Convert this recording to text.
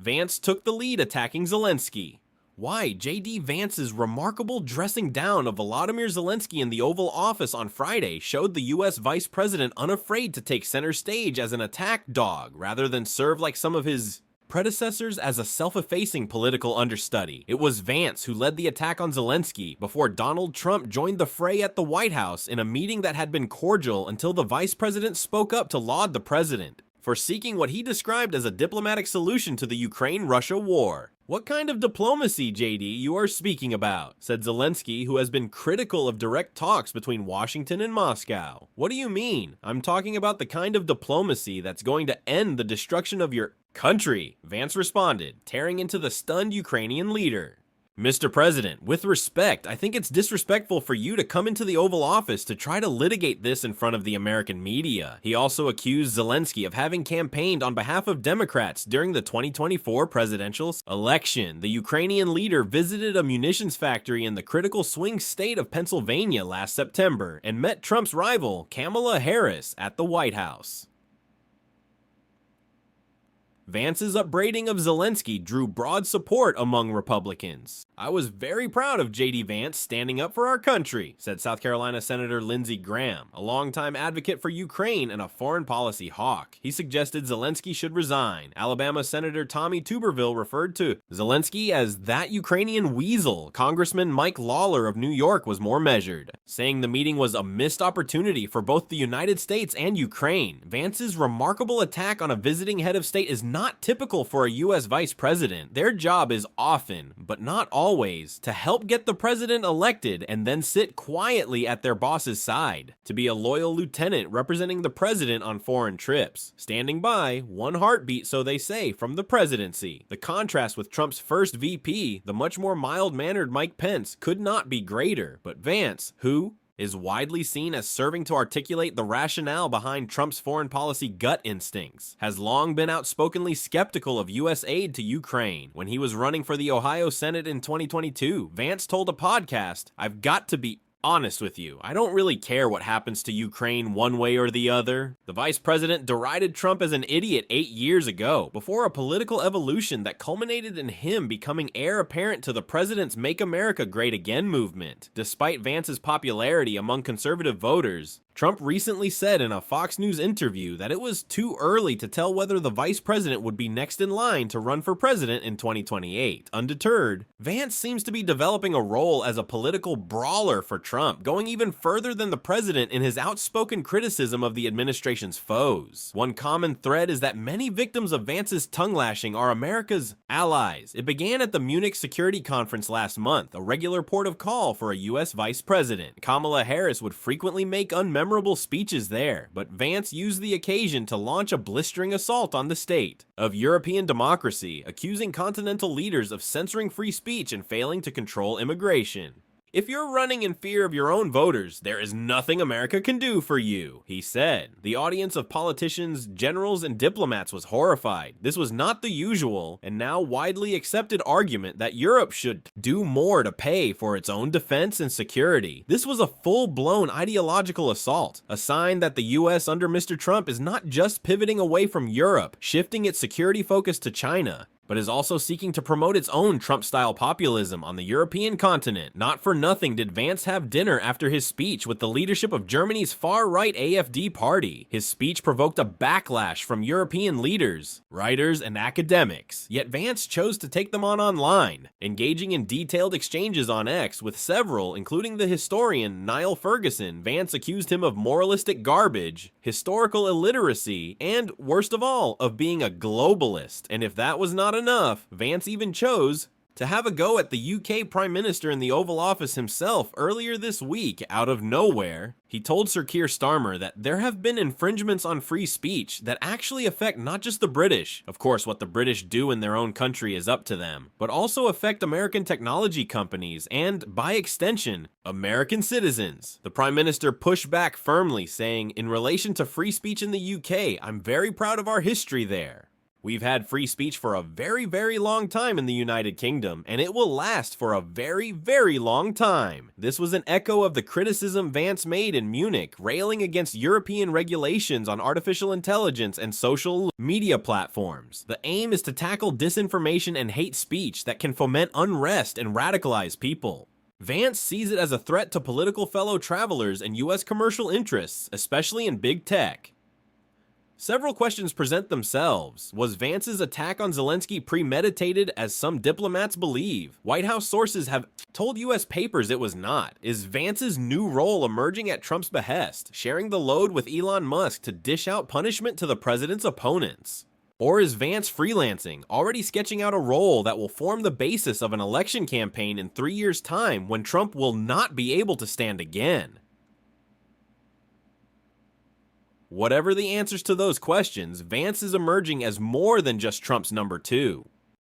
Vance took the lead attacking Zelensky. Why J.D. Vance's remarkable dressing down of Volodymyr Zelensky in the Oval Office on Friday showed the U.S. Vice President unafraid to take center stage as an attack dog rather than serve like some of his predecessors as a self-effacing political understudy. It was Vance who led the attack on Zelensky before Donald Trump joined the fray at the White House in a meeting that had been cordial until the vice president spoke up to laud the president for seeking what he described as a diplomatic solution to the Ukraine-Russia war. "What kind of diplomacy, JD, you are speaking about?" said Zelensky, who has been critical of direct talks between Washington and Moscow. "What do you mean? I'm talking about the kind of diplomacy that's going to end the destruction of your country," Vance responded, tearing into the stunned Ukrainian leader. "Mr. President, with respect, I think it's disrespectful for you to come into the Oval Office to try to litigate this in front of the American media." He also accused Zelensky of having campaigned on behalf of Democrats during the 2024 presidential election. The Ukrainian leader visited a munitions factory in the critical swing state of Pennsylvania last September and met Trump's rival, Kamala Harris, at the White House. Vance's upbraiding of Zelensky drew broad support among Republicans. "I was very proud of J.D. Vance standing up for our country," said South Carolina Senator Lindsey Graham, a longtime advocate for Ukraine and a foreign policy hawk. He suggested Zelensky should resign. Alabama Senator Tommy Tuberville referred to Zelensky as "that Ukrainian weasel." Congressman Mike Lawler of New York was more measured, saying the meeting was a missed opportunity for both the United States and Ukraine. Vance's remarkable attack on a visiting head of state is not typical for a U.S. vice president. Their job is often, but not always, to help get the president elected and then sit quietly at their boss's side, to be a loyal lieutenant representing the president on foreign trips, standing by, one heartbeat so they say, from the presidency. The contrast with Trump's first VP, the much more mild-mannered Mike Pence, could not be greater, but Vance, who is widely seen as serving to articulate the rationale behind Trump's foreign policy gut instincts, has long been outspokenly skeptical of U.S. aid to Ukraine. When he was running for the Ohio Senate in 2022, Vance told a podcast, "I've got to be honest with you, I don't really care what happens to Ukraine one way or the other." The vice president derided Trump as an idiot 8 years ago, before a political evolution that culminated in him becoming heir apparent to the president's Make America Great Again movement. Despite Vance's popularity among conservative voters, Trump recently said in a Fox News interview that it was too early to tell whether the vice president would be next in line to run for president in 2028. Undeterred, Vance seems to be developing a role as a political brawler for Trump, going even further than the president in his outspoken criticism of the administration's foes. One common thread is that many victims of Vance's tongue-lashing are America's allies. It began at the Munich Security Conference last month, a regular port of call for a U.S. vice president. Kamala Harris would frequently make unmemorable speeches there, but Vance used the occasion to launch a blistering assault on the state of European democracy, accusing continental leaders of censoring free speech and failing to control immigration. "If you're running in fear of your own voters, there is nothing America can do for you," he said. The audience of politicians, generals, and diplomats was horrified. This was not the usual and now widely accepted argument that Europe should do more to pay for its own defense and security. This was a full-blown ideological assault, a sign that the U.S. under Mr. Trump is not just pivoting away from Europe, shifting its security focus to China, but is also seeking to promote its own Trump-style populism on the European continent. Not for nothing did Vance have dinner after his speech with the leadership of Germany's far-right AfD party. His speech provoked a backlash from European leaders, writers, and academics, yet Vance chose to take them on online, engaging in detailed exchanges on X with several, including the historian Niall Ferguson. Vance accused him of moralistic garbage, historical illiteracy, and, worst of all, of being a globalist. And if that was not enough, Vance even chose to have a go at the UK Prime Minister in the Oval Office himself earlier this week out of nowhere. He told Sir Keir Starmer that there have been infringements on free speech that actually affect not just the British, of course what the British do in their own country is up to them, but also affect American technology companies and, by extension, American citizens. The Prime Minister pushed back firmly, saying, "In relation to free speech in the UK, I'm very proud of our history there. We've had free speech for a very, very long time in the United Kingdom, and it will last for a very, very long time. This was an echo of the criticism Vance made in Munich, railing against European regulations on artificial intelligence and social media platforms. The aim is to tackle disinformation and hate speech that can foment unrest and radicalize people. Vance sees it as a threat to political fellow travelers and US commercial interests, especially in big tech. Several questions present themselves. Was Vance's attack on Zelensky premeditated, as some diplomats believe? White House sources have told US papers it was not. Is Vance's new role emerging at Trump's behest, sharing the load with Elon Musk to dish out punishment to the president's opponents? Or is Vance freelancing, already sketching out a role that will form the basis of an election campaign in 3 years' time when Trump will not be able to stand again? Whatever the answers to those questions, Vance is emerging as more than just Trump's number 2.